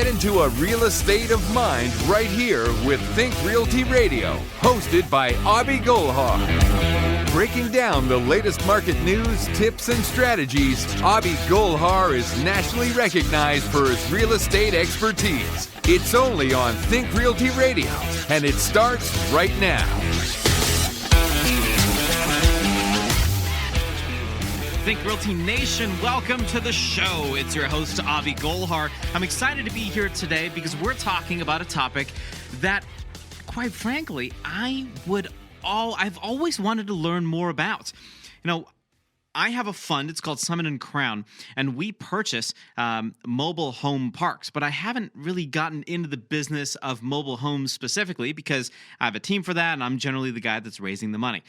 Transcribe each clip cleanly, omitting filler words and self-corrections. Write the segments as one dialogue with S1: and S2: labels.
S1: Get into a real estate of mind right here with Think Realty Radio, hosted by Abhi Golhar. Breaking down the latest market news, tips, and strategies, Abhi Golhar is nationally recognized for his real estate expertise. It's only on Think Realty Radio, and it starts right now.
S2: Think Realty Nation, welcome to the show. It's your host, Abhi Golhar. I'm excited to be here today because we're talking about a topic that, quite frankly, I've always wanted to learn more about. You know, I have a fund, it's called Summit and Crown, and we purchase mobile home parks, but I haven't really gotten into the business of mobile homes specifically because I have a team for that, and I'm generally the guy that's raising the money.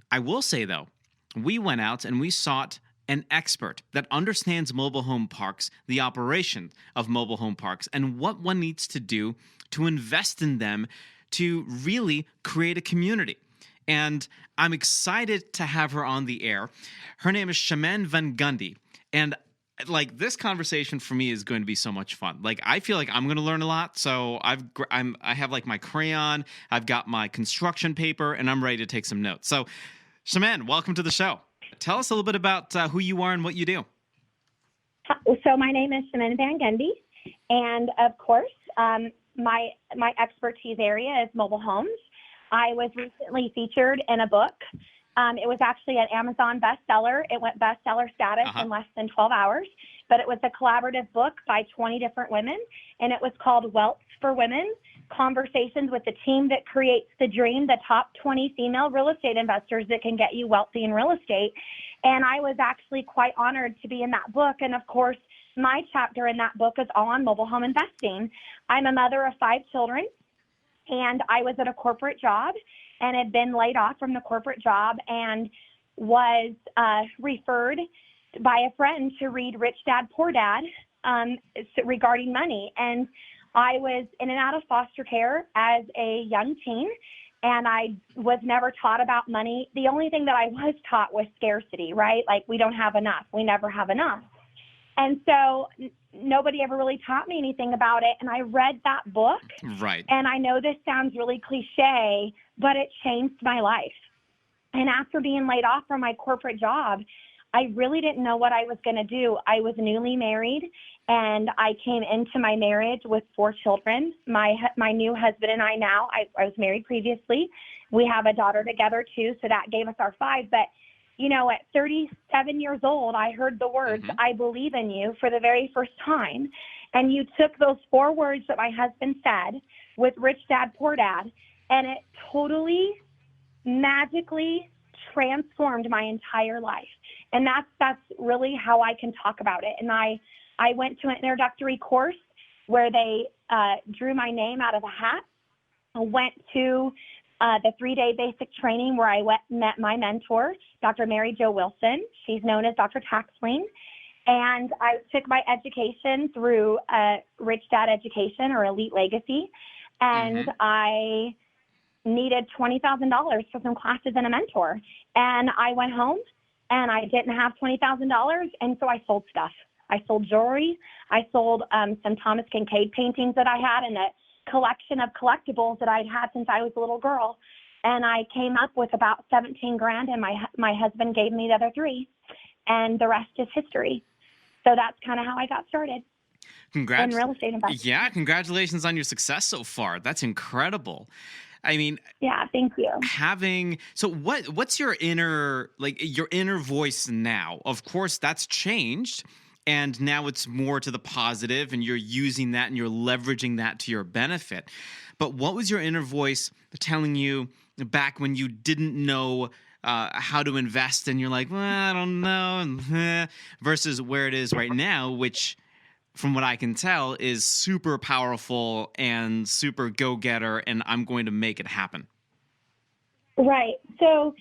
S2: I will say, though, we went out and we sought an expert that understands mobile home parks, the operation of mobile home parks, and what one needs to do to invest in them to really create a community. And I'm excited to have her on the air. Her name is Chimene Van Gundy. And this conversation for me is going to be so much fun. I feel like I'm going to learn a lot. So I have my crayon, I've got my construction paper, and I'm ready to take some notes. So Chimene, welcome to the show. Tell us a little bit about who you are and what you do.
S3: So my name is Chimene Van Gundy, and of course, my expertise area is mobile homes. I was recently featured in a book. It was actually an Amazon bestseller. It went bestseller status in less than 12 hours, but it was a collaborative book by 20 different women, and it was called Wealth for Women: Conversations with the Team That Creates the Dream, the top 20 female real estate investors that can get you wealthy in real estate. And I was actually quite honored to be in that book. And of course, my chapter in that book is all on mobile home investing. I'm a mother of 5 children, and I was at a corporate job and had been laid off from the corporate job and was referred by a friend to read Rich Dad, Poor Dad regarding money. And I was in and out of foster care as a young teen, and I was never taught about money. The only thing that I was taught was scarcity, right? Like, we don't have enough. We never have enough. And so nobody ever really taught me anything about it. And I read that book.
S2: Right.
S3: And I know this sounds really cliche, but it changed my life. And after being laid off from my corporate job, I really didn't know what I was going to do. I was newly married, and I came into my marriage with 4 children. My new husband and I now, I was married previously. We have a daughter together too, so that gave us our 5. But, you know, at 37 years old, I heard the words, I believe in you, for the very first time. And you took those 4 words that my husband said with Rich Dad, Poor Dad, and it totally magically transformed my entire life. And that's really how I can talk about it. And I went to an introductory course where they drew my name out of a hat. I went to the 3-day basic training where I met my mentor, Dr. Mary Jo Wilson. She's known as Dr. Taxling. And I took my education through Rich Dad Education, or Elite Legacy. And I needed $20,000 for some classes and a mentor. And I went home, and I didn't have $20,000, and so I sold stuff. I sold jewelry. I sold some Thomas Kincaid paintings that I had, and a collection of collectibles that I'd had since I was a little girl. And I came up with about $17,000, and my husband gave me the other 3, and the rest is history. So that's kind of how I got started in real estate investing.
S2: Yeah, congratulations on your success so far. That's incredible. I mean,
S3: yeah, thank you.
S2: So what's your inner voice now? Of course, that's changed, and now it's more to the positive, and you're using that and you're leveraging that to your benefit. But what was your inner voice telling you back when you didn't know how to invest, and you're like, well, I don't know, versus where it is right now, which, from what I can tell, is super powerful and super go-getter, and I'm going to make it happen?
S3: Right. So,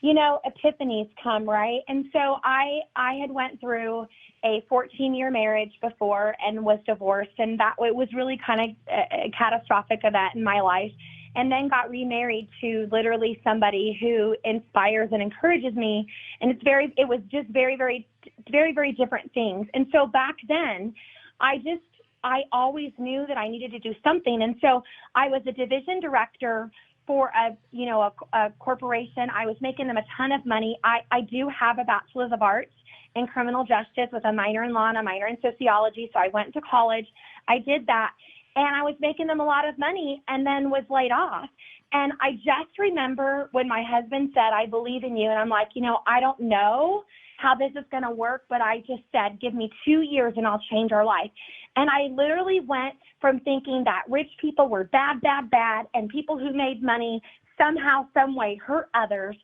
S3: you know, epiphanies come, right? And so I had went through a 14-year marriage before and was divorced, and that it was really kind of a catastrophic event in my life. And then got remarried to literally somebody who inspires and encourages me. And it was just very, very, very, very different things. And so back then, I just I always knew that I needed to do something. And so I was a division director for a corporation. I was making them a ton of money. I do have a bachelor's of arts in criminal justice with a minor in law and a minor in sociology. So I went to college. I did that. And I was making them a lot of money and then was laid off. And I just remember when my husband said, I believe in you. And I'm like, I don't know how this is going to work, but I just said, give me 2 years and I'll change our life. And I literally went from thinking that rich people were bad, bad, bad, and people who made money somehow, some way hurt others,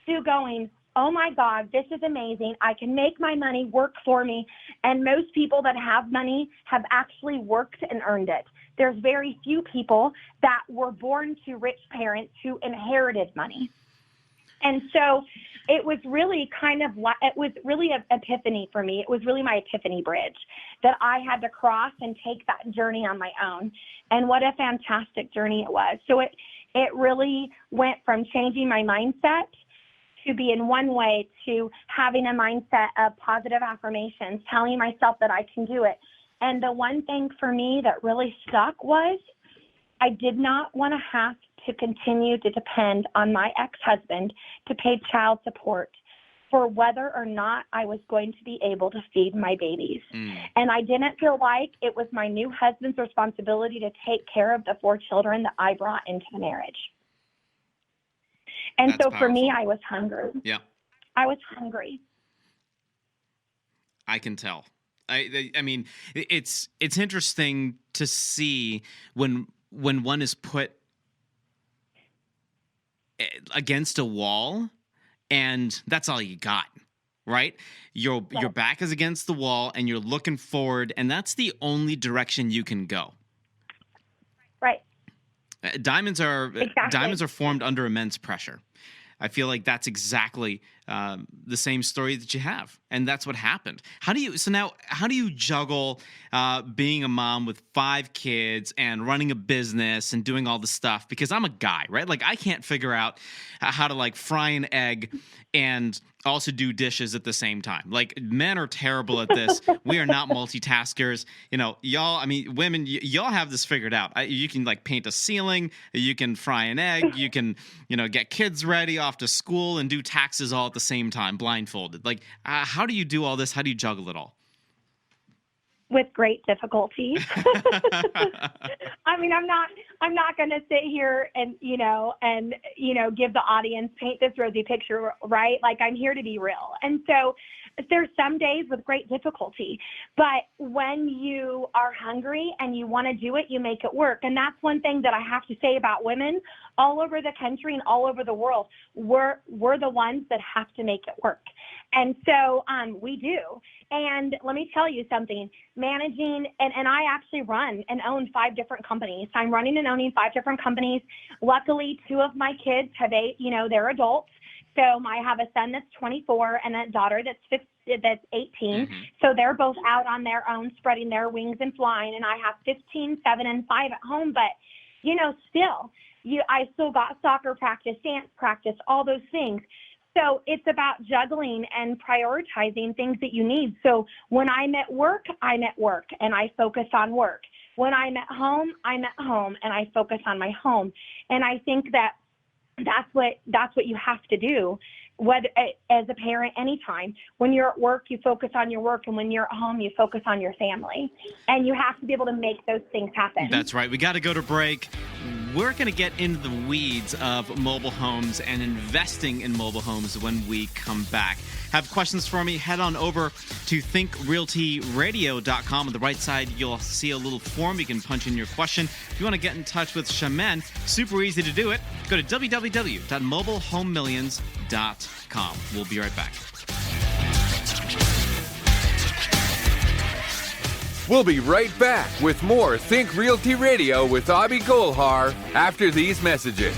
S3: to going, oh my God, this is amazing. I can make my money work for me. And most people that have money have actually worked and earned it. There's very few people that were born to rich parents who inherited money. And so it was really it was really an epiphany for me. It was really my epiphany bridge that I had to cross and take that journey on my own. And what a fantastic journey it was. So it really went from changing my mindset to be in one way to having a mindset of positive affirmations, telling myself that I can do it. And the one thing for me that really stuck was I did not want to have to continue to depend on my ex-husband to pay child support for whether or not I was going to be able to feed my babies. And I didn't feel like it was my new husband's responsibility to take care of the 4 children that I brought into the marriage. And
S2: That's
S3: so
S2: powerful.
S3: for me, I was hungry.
S2: Yeah.
S3: I was hungry.
S2: I can tell. I mean, it's interesting to see when one is put against a wall and that's all you got, right? Your back is against the wall and you're looking forward, and that's the only direction you can go.
S3: Right.
S2: Diamonds are formed under immense pressure. I feel like that's exactly the same story that you have, and that's what happened. How do you juggle being a mom with 5 kids and running a business and doing all the stuff? Because I'm a guy, right? Like, I can't figure out how to like fry an egg and also do dishes at the same time. Like, men are terrible at this. We are not multitaskers. Y'all, I mean, women, y'all have this figured out. You can like paint a ceiling, you can fry an egg, you can, get kids ready off to school and do taxes all at the same time, blindfolded. Like, how do you do all this? How do you juggle it all?
S3: With great difficulty. I mean, I'm not going to sit here and give the audience, paint this rosy picture, right? Like, I'm here to be real. And so there's some days with great difficulty, but when you are hungry and you want to do it, you make it work. And that's one thing that I have to say about women all over the country and all over the world. We're the ones that have to make it work. And so we do. And let me tell you something, managing, and I actually run and own 5 different companies. I'm running and owning 5 different companies. Luckily, 2 of my kids have they're adults. So I have a son that's 24 and a daughter that's 18. So they're both out on their own, spreading their wings and flying. And I have 15, 7, and 5 at home. But, I still got soccer practice, dance practice, all those things. So it's about juggling and prioritizing things that you need. So when I'm at work and I focus on work. When I'm at home and I focus on my home. And I think that's what you have to do, whether as a parent, anytime. When you're at work, you focus on your work, and when you're at home, you focus on your family. And you have to be able to make those things happen.
S2: That's right. We got to go to break. We're going to get into the weeds of mobile homes and investing in mobile homes when we come back. Have questions for me? Head on over to thinkrealtyradio.com. On the right side, you'll see a little form. You can punch in your question. If you want to get in touch with Chimene, super easy to do it. Go to www.mobilehomemillions.com. We'll be right back.
S1: We'll be right back with more Think Realty Radio with Abhi Golhar after these messages.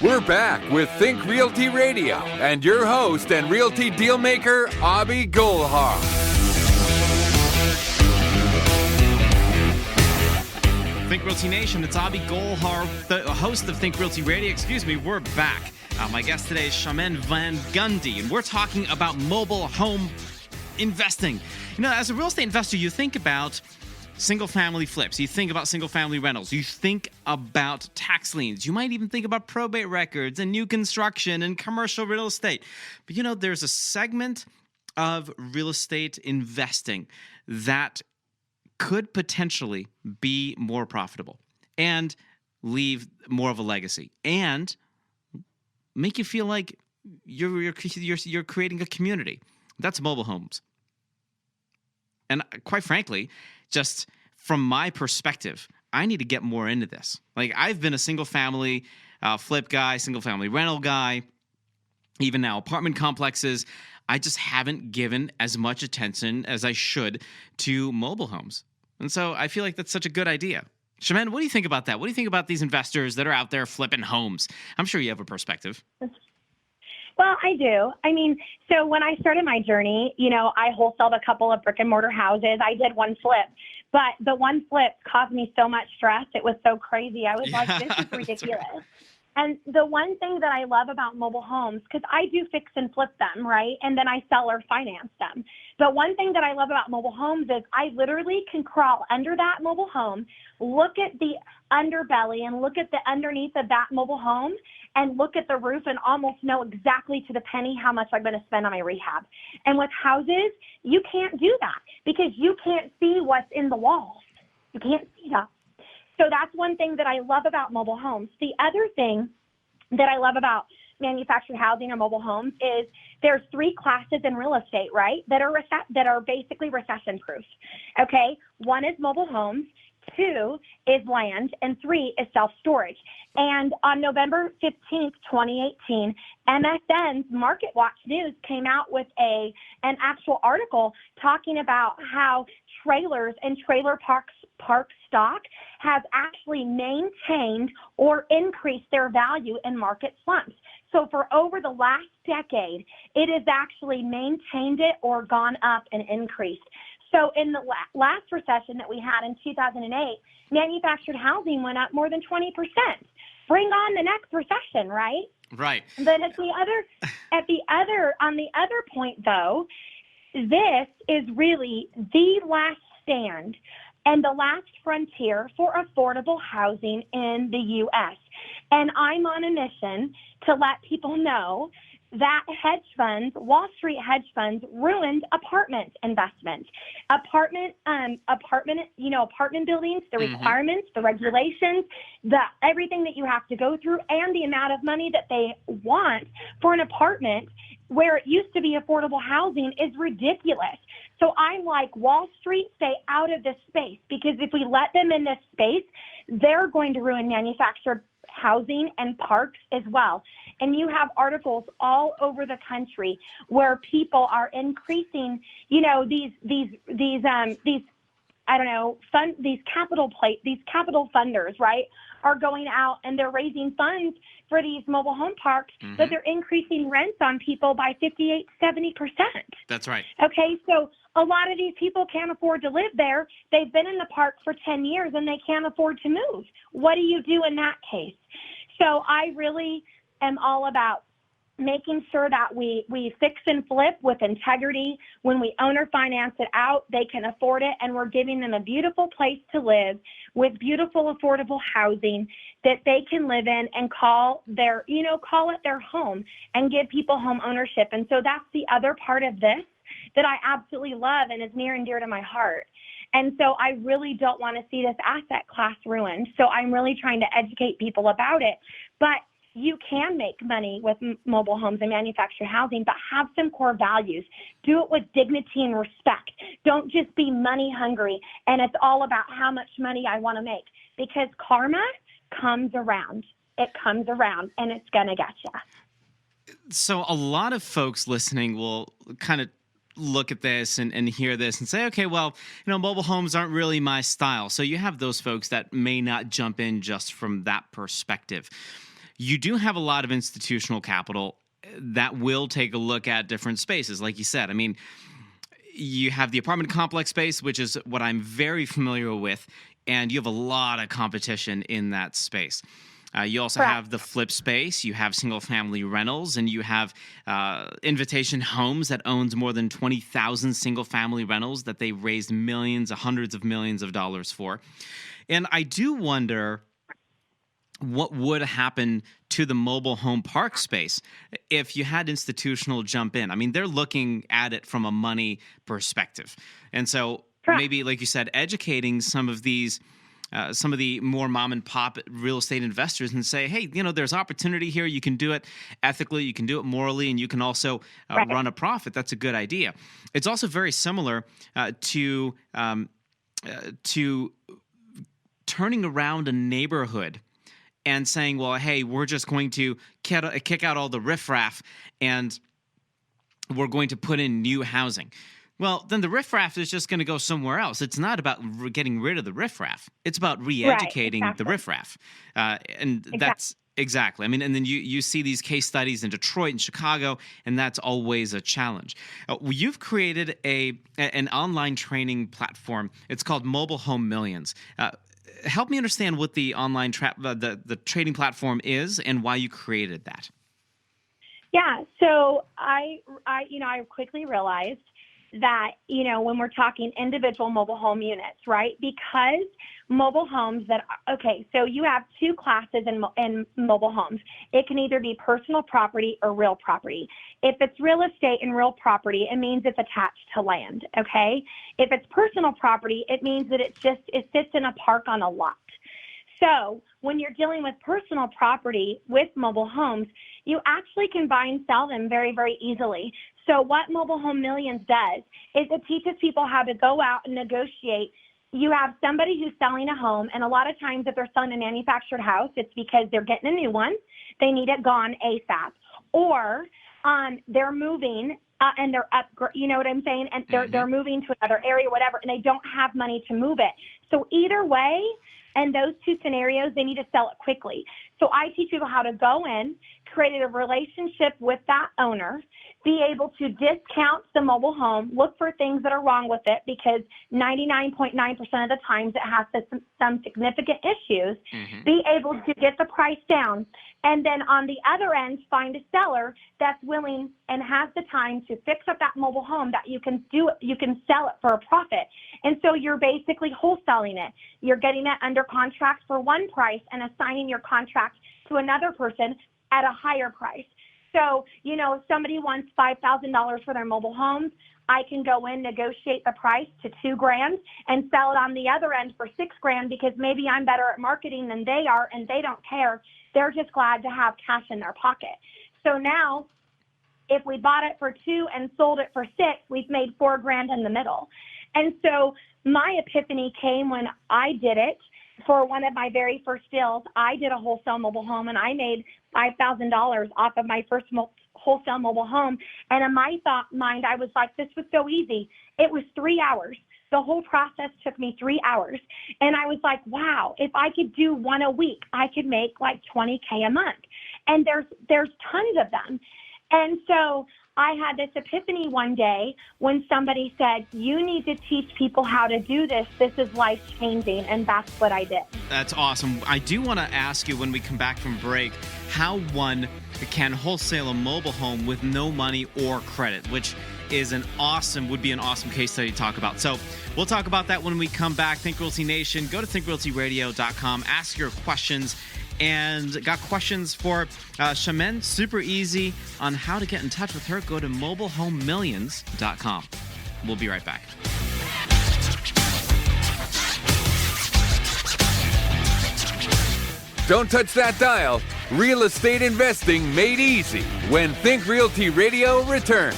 S1: We're back with Think Realty Radio and your host and realty dealmaker, Abhi Golhar.
S2: Think Realty Nation, it's Abhi Golhar, the host of Think Realty Radio. We're back. My guest today is Chimene Van Gundy, and we're talking about mobile home investing. You know, as a real estate investor, you think about single-family flips. You think about single-family rentals. You think about tax liens. You might even think about probate records and new construction and commercial real estate. But, you know, there's a segment of real estate investing that could potentially be more profitable and leave more of a legacy and make you feel like you're creating a community. That's mobile homes. And quite frankly, just from my perspective, I need to get more into this. Like, I've been a single-family flip guy, single-family rental guy, even now apartment complexes. I just haven't given as much attention as I should to mobile homes. And so I feel like that's such a good idea. Chimene, what do you think about that? What do you think about these investors that are out there flipping homes? I'm sure you have a perspective.
S3: Well, I do. I mean, so when I started my journey, you know, I wholesaled a couple of brick and mortar houses. I did one flip, but the one flip caused me so much stress. It was so crazy. I was like, this is ridiculous. And the one thing that I love about mobile homes, because I do fix and flip them, right? And then I sell or finance them. But one thing that I love about mobile homes is I literally can crawl under that mobile home, look at the underbelly and look at the underneath of that mobile home and look at the roof and almost know exactly to the penny how much I'm going to spend on my rehab. And with houses, you can't do that because you can't see what's in the walls. You can't see that. So that's one thing that I love about mobile homes. The other thing that I love about manufactured housing or mobile homes is there's three classes in real estate, right, that are basically recession proof. Okay, one is mobile homes, two is land, and three is self-storage. And on November 15th, 2018, MSN's Market Watch News came out with an actual article talking about how trailers and trailer park stock have actually maintained or increased their value in market slumps. So for over the last decade, it has actually maintained it or gone up and increased. So in the last recession that we had in 2008, manufactured housing went up more than 20%. Bring on the next recession, right?
S2: Right.
S3: But on the other point though, this is really the last stand and the last frontier for affordable housing in the U.S. And I'm on a mission to let people know that hedge funds, Wall Street hedge funds, ruined apartment investment. Apartment buildings, the requirements, the regulations, everything that you have to go through, and the amount of money that they want for an apartment where it used to be affordable housing is ridiculous. So I'm like, Wall Street, stay out of this space, because if we let them in this space, they're going to ruin manufactured housing and parks as well. And you have articles all over the country where people are increasing, these capital funders, right, are going out and they're raising funds for these mobile home parks, but they're increasing rents on people by 58, 70%.
S2: That's right.
S3: Okay, so a lot of these people can't afford to live there. They've been in the park for 10 years and they can't afford to move. What do you do in that case? So I really am all about making sure that we fix and flip with integrity. When we owner finance it out, they can afford it, and we're giving them a beautiful place to live with beautiful, affordable housing that they can live in and call it their home and give people home ownership. And so that's the other part of this that I absolutely love and is near and dear to my heart. And so I really don't want to see this asset class ruined. So I'm really trying to educate people about it. But you can make money with mobile homes and manufactured housing, but have some core values. Do it with dignity and respect. Don't just be money hungry and it's all about how much money I want to make, because karma comes around. It comes around and it's going to get you.
S2: So a lot of folks listening will kind of look at this and hear this and say, okay, well, mobile homes aren't really my style. So you have those folks that may not jump in just from that perspective. You do have a lot of institutional capital that will take a look at different spaces. Like you said, I mean, you have the apartment complex space, which is what I'm very familiar with and you have a lot of competition in that space. You also
S3: Correct.
S2: have the flip space, you have single-family rentals, and you have Invitation Homes that owns more than 20,000 single-family rentals that they raised millions, hundreds of millions of dollars for. And I do wonder what would happen to the mobile home park space if you had institutional jump in. I mean, they're looking at it from a money perspective. And so
S3: Correct.
S2: maybe, like you said, educating some of the more mom and pop real estate investors and say, hey, there's opportunity here. You can do it ethically, you can do it morally, and you can also
S3: Right.
S2: run a profit. That's a good idea. It's also very similar to turning around a neighborhood and saying, well, hey, we're just going to kick out all the riffraff and we're going to put in new housing. Well, then the riffraff is just going to go somewhere else. It's not about getting rid of the riffraff. It's about re-educating
S3: exactly.
S2: the riffraff. And that's exactly. I mean, and then you see these case studies in Detroit and Chicago, and that's always a challenge. You've created an online training platform. It's called Mobile Home Millions. Help me understand what the online the trading platform is and why you created that.
S3: Yeah. So I quickly realized that, when we're talking individual mobile home units, right? Because mobile homes so you have two classes in mobile homes. It can either be personal property or real property. If it's real estate and real property, it means it's attached to land, okay? If it's personal property, it means that it sits in a park on a lot. So when you're dealing with personal property with mobile homes, you actually can buy and sell them very, very easily. So what Mobile Home Millions does is it teaches people how to go out and negotiate. You have somebody who's selling a home, and a lot of times if they're selling a manufactured house, it's because they're getting a new one. They need it gone ASAP. Or they're moving and they're you know what I'm saying? And they're moving to another area, whatever, and they don't have money to move it. So either way, in those two scenarios, they need to sell it quickly. So I teach people how to go in, create a relationship with that owner, be able to discount the mobile home, look for things that are wrong with it, because 99.9% of the times it has some significant issues, be able to get the price down. And then on the other end, find a seller that's willing and has the time to fix up that mobile home that you can sell it for a profit. And so you're basically wholesaling it. You're getting it under contract for one price and assigning your contract to another person at a higher price. So, if somebody wants $5,000 for their mobile homes, I can go in, negotiate the price to $2,000 and sell it on the other end for $6,000 because maybe I'm better at marketing than they are and they don't care. They're just glad to have cash in their pocket. So now, if we bought it for $2,000 and sold it for $6,000, we've made $4,000 in the middle. And so my epiphany came when I did it. For one of my very first deals, I did a wholesale mobile home, and I made $5,000 off of my first wholesale mobile home. And in my mind, I was like, this was so easy. It was 3 hours. The whole process took me 3 hours. And I was like, wow, if I could do one a week, I could make like $20K a month. And there's tons of them. And so I had this epiphany one day when somebody said, you need to teach people how to do this. This is life-changing, and that's what I did.
S2: That's awesome. I do want to ask you when we come back from break how one can wholesale a mobile home with no money or credit, which is would be an awesome case study to talk about. So we'll talk about that when we come back. Think Realty Nation, go to thinkrealtyradio.com, ask your questions. And got questions for Chimene, super easy on how to get in touch with her. Go to mobilehomemillions.com. We'll be right back.
S1: Don't touch that dial. Real estate investing made easy when Think Realty Radio returns.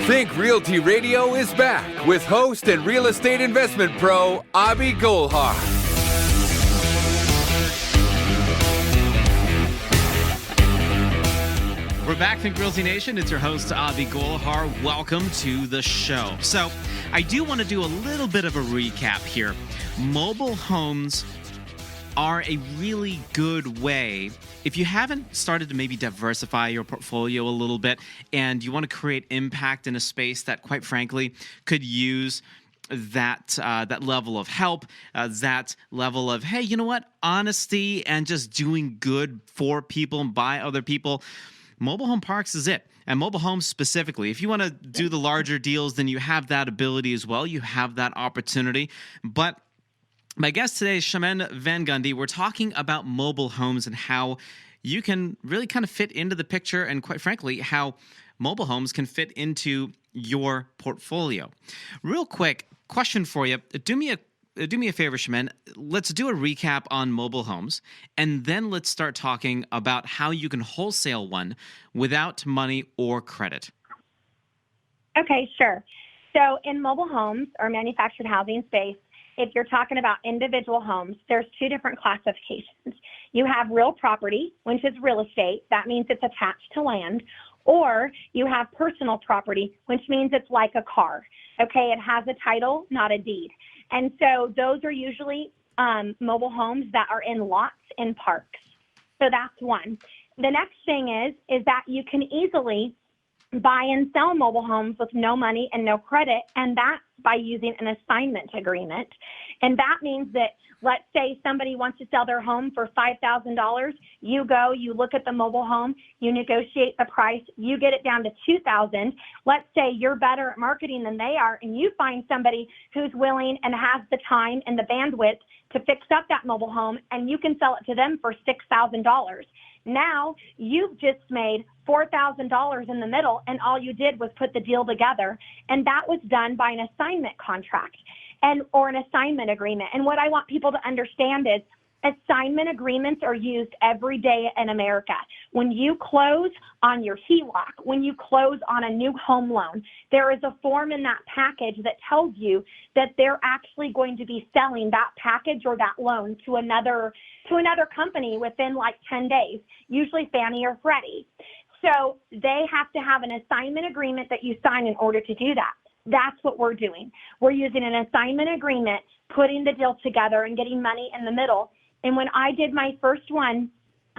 S1: Think Realty Radio is back with host and real estate investment pro, Abhi Golhar.
S2: We're back, Think Realty Nation. It's your host, Abhi Golhar. Welcome to the show. So I do want to do a little bit of a recap here. mobile homes are a really good way. If you haven't started to maybe diversify your portfolio a little bit and you want to create impact in a space that, quite frankly, could use that level of help, that level of, hey, you know what, honesty and just doing good for people and by other people, mobile home parks is it. And mobile homes specifically, if you want to do the larger deals, then you have that ability as well. You have that opportunity. But my guest today is Chimene Van Gundy. We're talking about mobile homes and how you can really kind of fit into the picture, and quite frankly, how mobile homes can fit into your portfolio. Real quick question for you. Do me a favor, Chimene. Let's do a recap on mobile homes, and then let's start talking about how you can wholesale one without money or credit.
S3: Okay, sure. So in mobile homes or manufactured housing space, if you're talking about individual homes, there's two different classifications. You have real property, which is real estate. That means it's attached to land. Or you have personal property, which means it's like a car. Okay, it has a title, not a deed. And so those are usually mobile homes that are in lots in parks. So that's one. The next thing is that you can easily buy and sell mobile homes with no money and no credit, and that's by using an assignment agreement. And that means that, let's say somebody wants to sell their home for $5,000. You go, you look at the mobile home, you negotiate the price, you get it down to $2,000. Let's say you're better at marketing than they are, and you find somebody who's willing and has the time and the bandwidth to fix up that mobile home, and you can sell it to them for $6,000. Now you've just made $4,000 in the middle, and all you did was put the deal together, and that was done by an assignment contract or an assignment agreement. And what I want people to understand is assignment agreements are used every day in America. When you close on your HELOC, when you close on a new home loan, there is a form in that package that tells you that they're actually going to be selling that package or that loan to another company within like 10 days, usually Fannie or Freddie. So they have to have an assignment agreement that you sign in order to do that. That's what we're doing. We're using an assignment agreement, putting the deal together and getting money in the middle. And when I did my first one,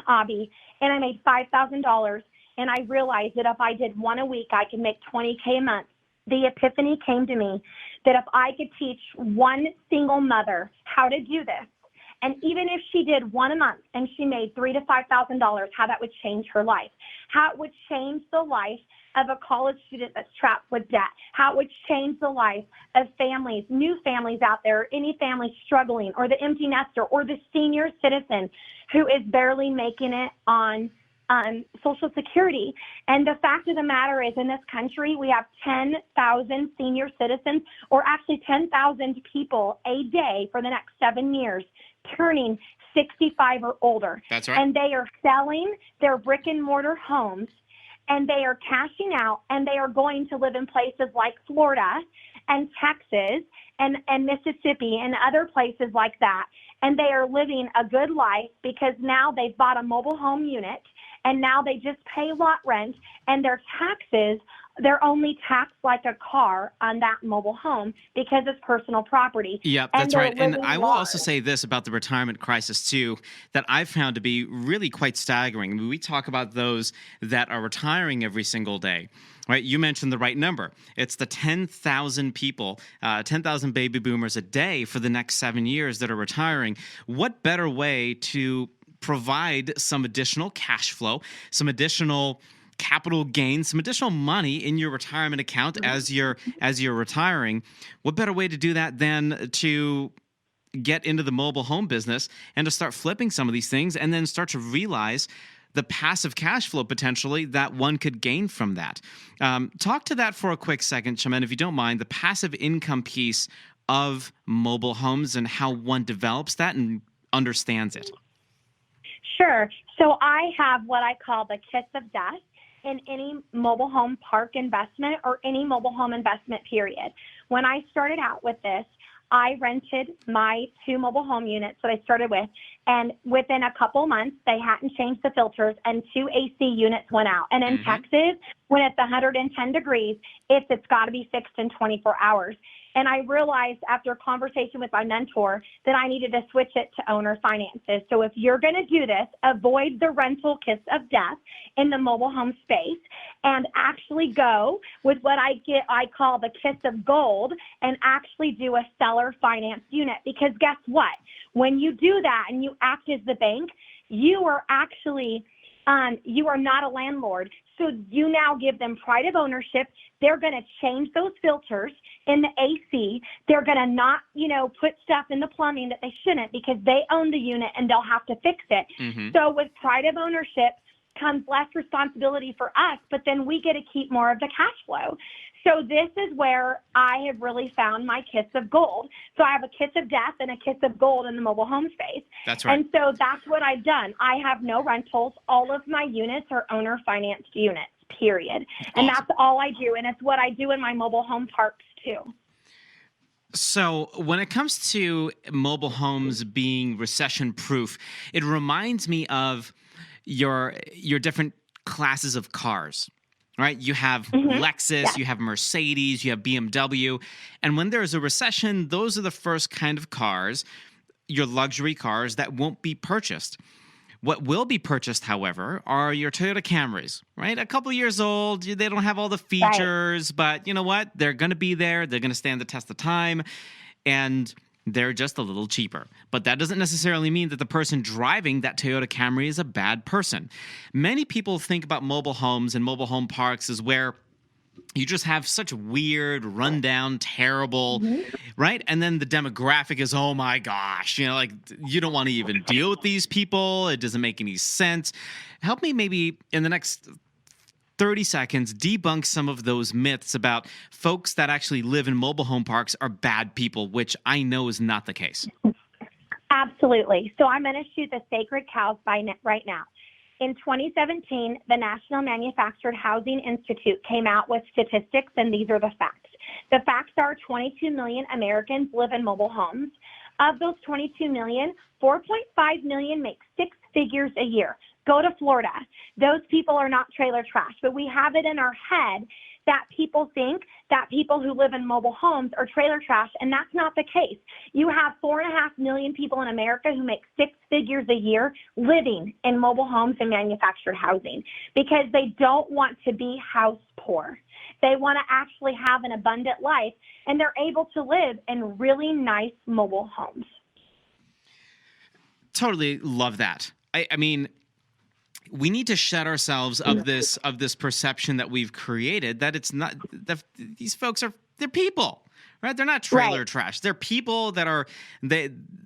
S3: Abhi, and I made $5,000, and I realized that if I did one a week, I could make $20K a month, the epiphany came to me that if I could teach one single mother how to do this, and even if she did one a month and she made $3,000 to $5,000, how that would change her life, how it would change the life of a college student that's trapped with debt, how it would change the life of families, new families out there, any family struggling, or the empty nester, or the senior citizen who is barely making it on Social Security. And the fact of the matter is, in this country, we have 10,000 senior citizens, or actually 10,000 people a day for the next 7 years, turning 65 or older.
S2: That's right.
S3: And they are selling their brick and mortar homes, and they are cashing out, and they are going to live in places like Florida and Texas and Mississippi and other places like that. And they are living a good life because now they've bought a mobile home unit, and now they just pay lot rent, and their taxes, they're only taxed like a car on that mobile home because it's personal property.
S2: Yep, that's right. And I will also say this about the retirement crisis, too, that I've found to be really quite staggering. I mean, we talk about those that are retiring every single day. Right, you mentioned the right number. It's the 10,000 people, 10,000 baby boomers a day for the next 7 years that are retiring. What better way to provide some additional cash flow, some additional capital gains, some additional money in your retirement account as you're retiring? What better way to do that than to get into the mobile home business and to start flipping some of these things and then start to realize the passive cash flow potentially that one could gain from that. Talk to that for a quick second, Chimene, if you don't mind, the passive income piece of mobile homes and how one develops that and understands it.
S3: Sure. So I have what I call the kiss of death in any mobile home park investment or any mobile home investment period. When I started out with this, I rented my 2 mobile home units that I started with, and within a couple months, they hadn't changed the filters, and 2 AC units went out. And in Texas, when it's 110 degrees, it's got to be fixed in 24 hours. And I realized after a conversation with my mentor that I needed to switch it to owner finances. So if you're going to do this, avoid the rental kiss of death in the mobile home space and actually go with what I call the kiss of gold and actually do a seller finance unit. Because guess what? When you do that and you act as the bank, you are actually you are not a landlord. So you now give them pride of ownership. They're going to change those filters in the AC. They're going to not, put stuff in the plumbing that they shouldn't because they own the unit and they'll have to fix it.
S2: Mm-hmm.
S3: So with pride of ownership comes less responsibility for us, but then we get to keep more of the cash flow. So this is where I have really found my kiss of gold. So I have a kiss of death and a kiss of gold in the mobile home space.
S2: That's right.
S3: And so that's what I've done. I have no rentals. All of my units are owner financed units, period. And
S2: Awesome.
S3: That's all I do. And it's what I do in my mobile home parks too.
S2: So when it comes to mobile homes being recession proof, it reminds me of your different classes of cars. Right? You have Lexus,
S3: Yeah.
S2: you have Mercedes, you have BMW. And when there's a recession, those are the first kind of cars, your luxury cars that won't be purchased. What will be purchased, however, are your Toyota Camrys, right? A couple years old, they don't have all the features, but you know what? They're going to be there. They're going to stand the test of time. And they're just a little cheaper. But that doesn't necessarily mean that the person driving that Toyota Camry is a bad person. Many people think about mobile homes and mobile home parks as where you just have such weird, rundown, terrible, right? And then the demographic is, oh my gosh, you don't want to even deal with these people. It doesn't make any sense. Help me maybe in the next 30 seconds, debunk some of those myths about folks that actually live in mobile home parks are bad people, which I know is not the case.
S3: Absolutely. So I'm going to shoot the sacred cows right now. In 2017, the National Manufactured Housing Institute came out with statistics, and these are the facts. The facts are 22 million Americans live in mobile homes. Of those 22 million, 4.5 million make six figures a year. Go to Florida. Those people are not trailer trash, but we have it in our head that people think that people who live in mobile homes are trailer trash, and that's not the case. You have 4.5 million people in America who make six figures a year living in mobile homes and manufactured housing because they don't want to be house poor. They want to actually have an abundant life, and they're able to live in really nice mobile homes.
S2: Totally love that. I mean, we need to shed ourselves of this perception that we've created that it's not that these folks they're people, right? They're not trailer trash. They're people that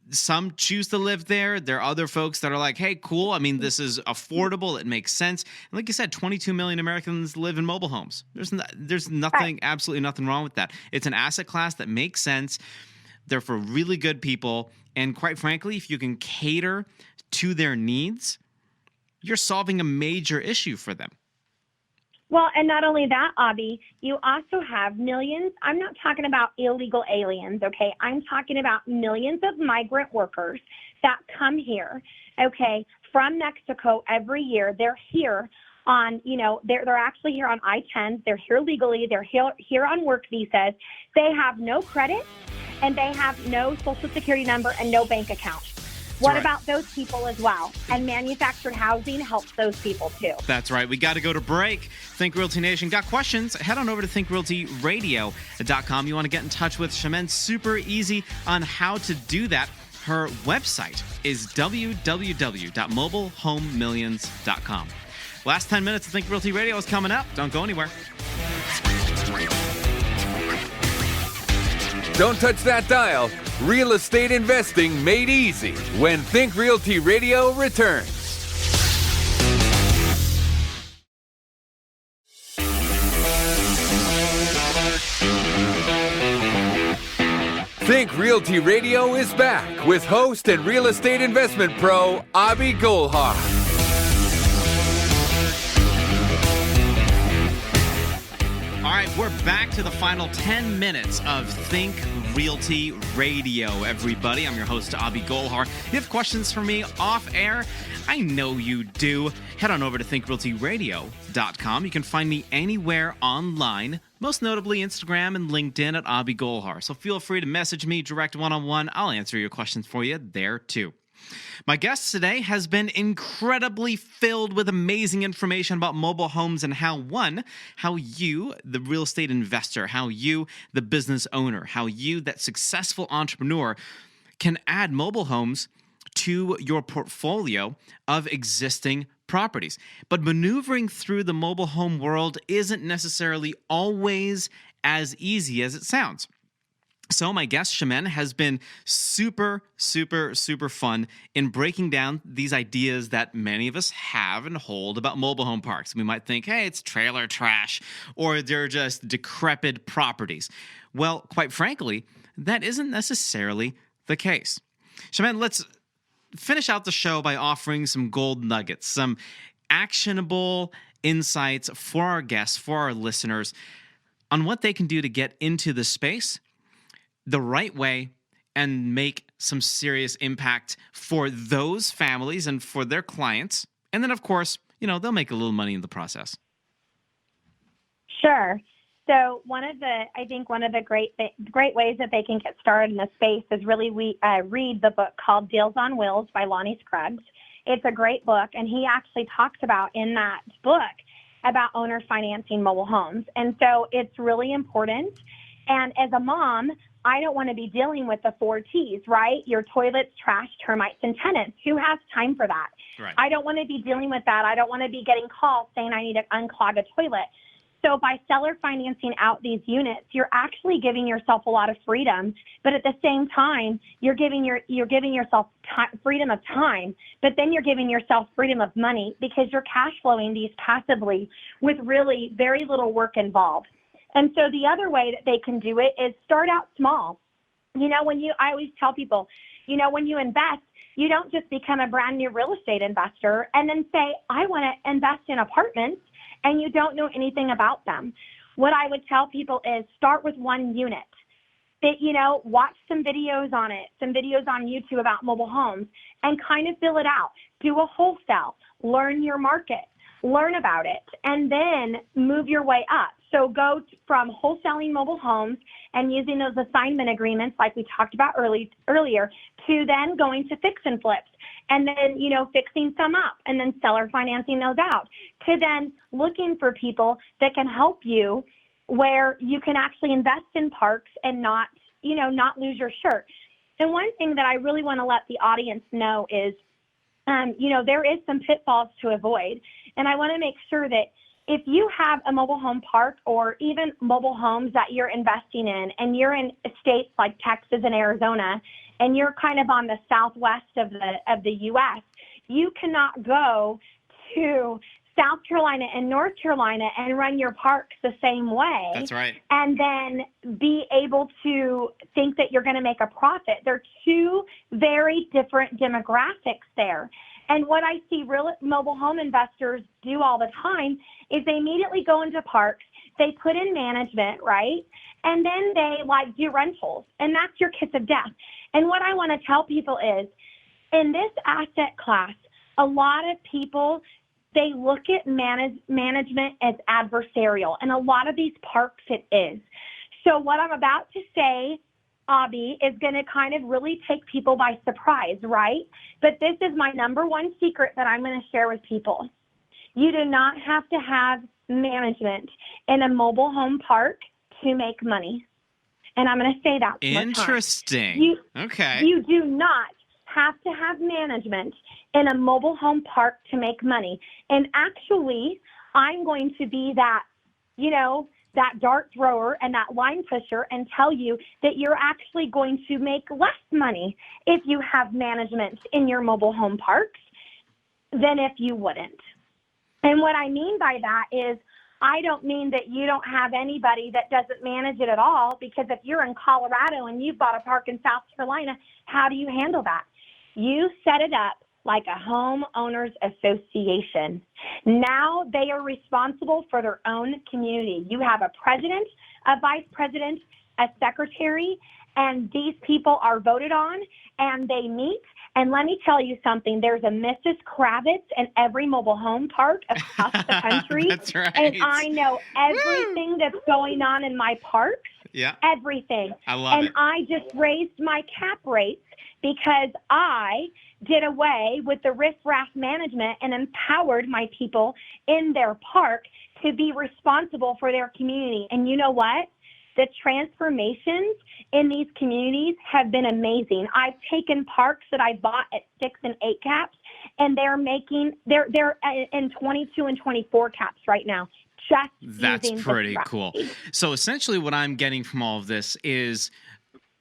S2: some choose to live there. There are other folks that are like, hey, cool. I mean, this is affordable. It makes sense. And like you said, 22 million Americans live in mobile homes. There's nothing, absolutely nothing wrong with that. It's an asset class that makes sense. They're for really good people. And quite frankly, if you can cater to their needs, you're solving a major issue for them.
S3: Well, and not only that, Abhi, you also have millions. I'm not talking about illegal aliens, okay? I'm talking about millions of migrant workers that come here, okay, from Mexico every year. They're here on, they're actually here on I-10. They're here legally. They're here on work visas. They have no credit, and they have no social security number and no bank account. What about those people as well? And manufactured housing helps those people too.
S2: That's right. We got to go to break. Think Realty Nation. Got questions? Head on over to thinkrealtyradio.com. You want to get in touch with Chimene? Super easy on how to do that. Her website is www.mobilehomemillions.com. Last 10 minutes of Think Realty Radio is coming up. Don't go anywhere.
S1: Don't touch that dial. Real estate investing made easy when Think Realty Radio returns. Think Realty Radio is back with host and real estate investment pro, Abhi Golhar.
S2: All right, we're back to the final 10 minutes of Think Realty Radio, everybody. I'm your host, Abhi Golhar. If you have questions for me off air, I know you do. Head on over to thinkrealtyradio.com. You can find me anywhere online, most notably Instagram and LinkedIn at Abhi Golhar. So feel free to message me direct one-on-one. I'll answer your questions for you there too. My guest today has been incredibly filled with amazing information about mobile homes and how you, the real estate investor, how you, the business owner, how you, that successful entrepreneur, can add mobile homes to your portfolio of existing properties. But maneuvering through the mobile home world isn't necessarily always as easy as it sounds. So my guest, Chimene, has been super fun in breaking down these ideas that many of us have and hold about mobile home parks. We might think, hey, it's trailer trash, or they're just decrepit properties. Well, quite frankly, that isn't necessarily the case. Chimene, let's finish out the show by offering some gold nuggets, some actionable insights for our guests, for our listeners, on what they can do to get into the space the right way and make some serious impact for those families and for their clients. And then, of course, they'll make a little money in the process.
S3: Sure. So one of the great ways that they can get started in this space is really read the book called Deals on Wheels by Lonnie Scruggs. It's a great book, and he actually talks about in that book about owner financing mobile homes. And so it's really important. And as a mom, I don't want to be dealing with the 4 T's, right? Your toilets, trash, termites, and tenants. Who has time for that?
S2: Right.
S3: I don't want to be dealing with that. I don't want to be getting calls saying I need to unclog a toilet. So by seller financing out these units, you're actually giving yourself a lot of freedom, but at the same time, you're giving yourself freedom of time, but then you're giving yourself freedom of money because you're cash flowing these passively with really very little work involved. And so the other way that they can do it is start out small. I always tell people, when you invest, you don't just become a brand new real estate investor and then say, I want to invest in apartments, and you don't know anything about them. What I would tell people is start with 1 unit. Watch some videos on it, some videos on YouTube about mobile homes, and kind of fill it out. Do a wholesale, learn your market, learn about it, and then move your way up. So go from wholesaling mobile homes and using those assignment agreements like we talked about earlier to then going to fix and flips and then, fixing some up and then seller financing those out to then looking for people that can help you where you can actually invest in parks and not lose your shirt. And one thing that I really want to let the audience know is, there is some pitfalls to avoid. And I want to make sure that if you have a mobile home park or even mobile homes that you're investing in and you're in states like Texas and Arizona and you're kind of on the southwest of the U.S., you cannot go to South Carolina and North Carolina and run your parks the same way.
S2: That's right.
S3: And then be able to think that you're going to make a profit. They're 2 very different demographics there. And what I see real mobile home investors do all the time is they immediately go into parks, they put in management, right? And then they do rentals, and that's your kiss of death. And what I want to tell people is in this asset class, a lot of people, they look at management as adversarial, and a lot of these parks it is. So what I'm about to say, Abhi, is going to kind of really take people by surprise, right? But this is my number 1 secret that I'm going to share with people. You do not have to have management in a mobile home park to make money. And I'm going to say that.
S2: Interesting. Okay.
S3: You do not have to have management in a mobile home park to make money. And actually, I'm going to be that, that dart thrower and that line pusher and tell you that you're actually going to make less money if you have management in your mobile home parks than if you wouldn't. And what I mean by that is I don't mean that you don't have anybody that doesn't manage it at all, because if you're in Colorado and you've bought a park in South Carolina, how do you handle that? You set it up like a homeowners association. Now they are responsible for their own community. You have a president, a vice president, a secretary, and these people are voted on, and they meet, And let me tell you something, there's a Mrs. Kravitz in every mobile home park across the country.
S2: That's right.
S3: And I know everything that's going on in my parks.
S2: Yeah.
S3: Everything.
S2: I love it.
S3: I just raised my cap rates because I did away with the riffraff management and empowered my people in their park to be responsible for their community. And you know what? The transformations in these communities have been amazing. I've taken parks that I bought at 6 and 8 caps, and they're in 22 and 24 caps right now.
S2: That's pretty cool. So essentially what I'm getting from all of this is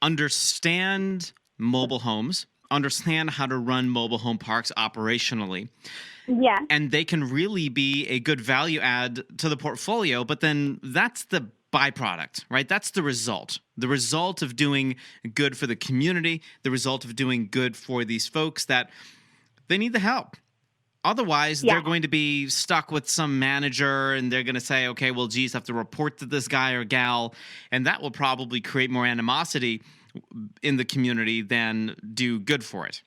S2: understand mobile homes, understand how to run mobile home parks operationally.
S3: Yeah.
S2: And they can really be a good value add to the portfolio, but then that's the byproduct, right? That's the result of doing good for the community, the result of doing good for these folks that they need the help. Otherwise, they're going to be stuck with some manager and they're going to say, okay, well, geez, I have to report to this guy or gal. And that will probably create more animosity in the community than do good for it.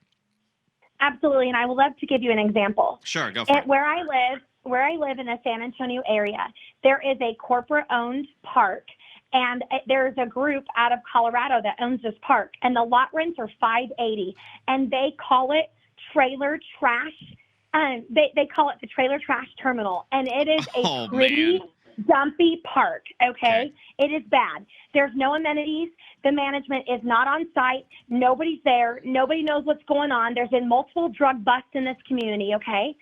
S3: Absolutely. And I would love to give you an example.
S2: Sure, go for it.
S3: Where I live in the San Antonio area, there is a corporate-owned park, and there's a group out of Colorado that owns this park, and the lot rents are $580, and they call it trailer trash. They call it the trailer trash terminal, and it is a pretty dumpy park, okay? It is bad. There's no amenities. The management is not on site. Nobody's there. Nobody knows what's going on. There's been multiple drug busts in this community, okay?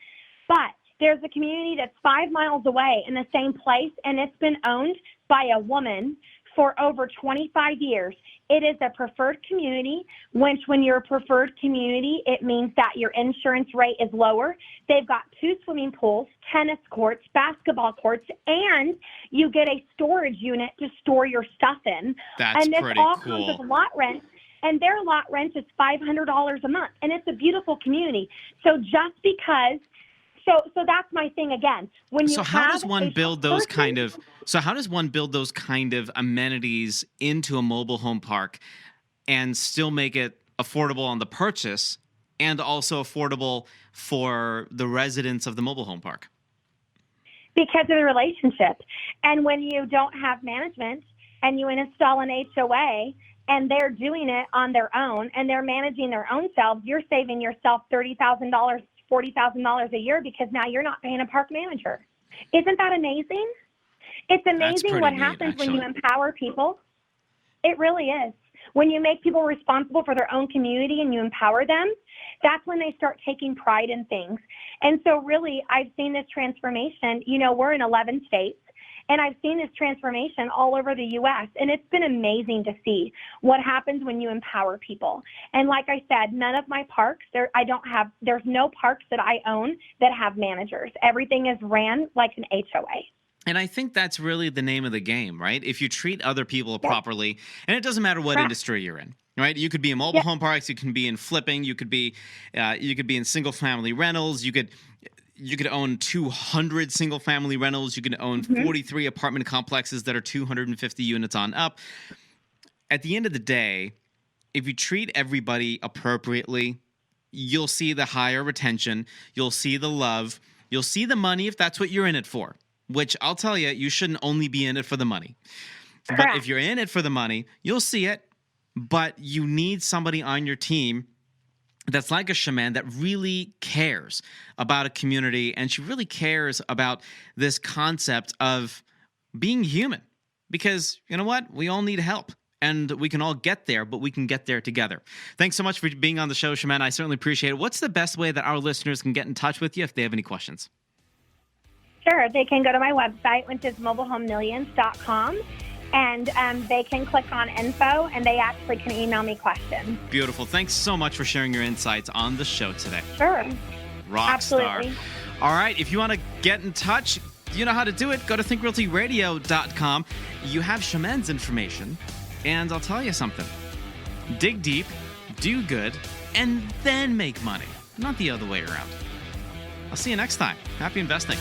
S3: But there's a community that's 5 miles away in the same place, and it's been owned by a woman for over 25 years. It is a preferred community, which when you're a preferred community, it means that your insurance rate is lower. They've got 2 swimming pools, tennis courts, basketball courts, and you get a storage unit to store your stuff in.
S2: That's
S3: and this
S2: pretty
S3: all
S2: cool.
S3: comes with lot rent. And their lot rent is $500 a month, and it's a beautiful community. So just because So that's my thing again.
S2: How does one build those kind of amenities into a mobile home park and still make it affordable on the purchase and also affordable for the residents of the mobile home park?
S3: Because of the relationship. And when you don't have management and you install an HOA and they're doing it on their own and they're managing their own selves, you're saving yourself $30,000, $40,000 a year because now you're not paying a park manager. Isn't that amazing? It's amazing what happens when you empower people. It really is. When you make people responsible for their own community and you empower them, that's when they start taking pride in things. And so really, I've seen this transformation. You know, we're in 11 states. And I've seen this transformation all over the U.S., and it's been amazing to see what happens when you empower people. And like I said, none of my parks, there's no parks that I own that have managers. Everything is ran like an HOA.
S2: And I think that's really the name of the game, right? If you treat other people properly, and it doesn't matter what industry you're in, right? You could be in mobile home parks, you can be in flipping, you could be in single family rentals, you could own 200 single-family rentals. You can own 43 apartment complexes that are 250 units on up. At the end of the day, if you treat everybody appropriately, you'll see the higher retention. You'll see the love. You'll see the money if that's what you're in it for, which I'll tell you, you shouldn't only be in it for the money.
S3: Correct.
S2: But if you're in it for the money, you'll see it, but you need somebody on your team that's like a Chimene that really cares about a community, and she really cares about this concept of being human. Because you know what? We all need help, and we can all get there, but we can get there together. Thanks so much for being on the show, Chimene. I certainly appreciate it. What's the best way that our listeners can get in touch with you if they have any questions?
S3: Sure. They can go to my website, which is mobilehomemillions.com. And they can click on info, and they actually can email me questions.
S2: Beautiful. Thanks so much for sharing your insights on the show today.
S3: Sure.
S2: Rock star.
S3: Absolutely.
S2: All right. If you want to get in touch, you know how to do it. Go to thinkrealtyradio.com. You have Chimene's information. And I'll tell you something. Dig deep, do good, and then make money. Not the other way around. I'll see you next time. Happy investing.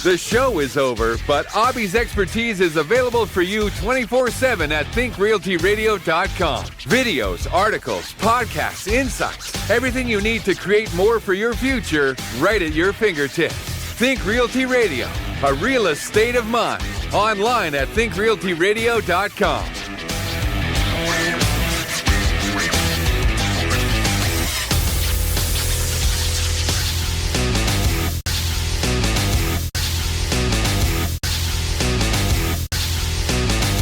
S1: The show is over, but Abhi's expertise is available for you 24/7 at thinkrealtyradio.com. Videos, articles, podcasts, insights, everything you need to create more for your future right at your fingertips. Think Realty Radio, a real estate of mind. Online at thinkrealtyradio.com.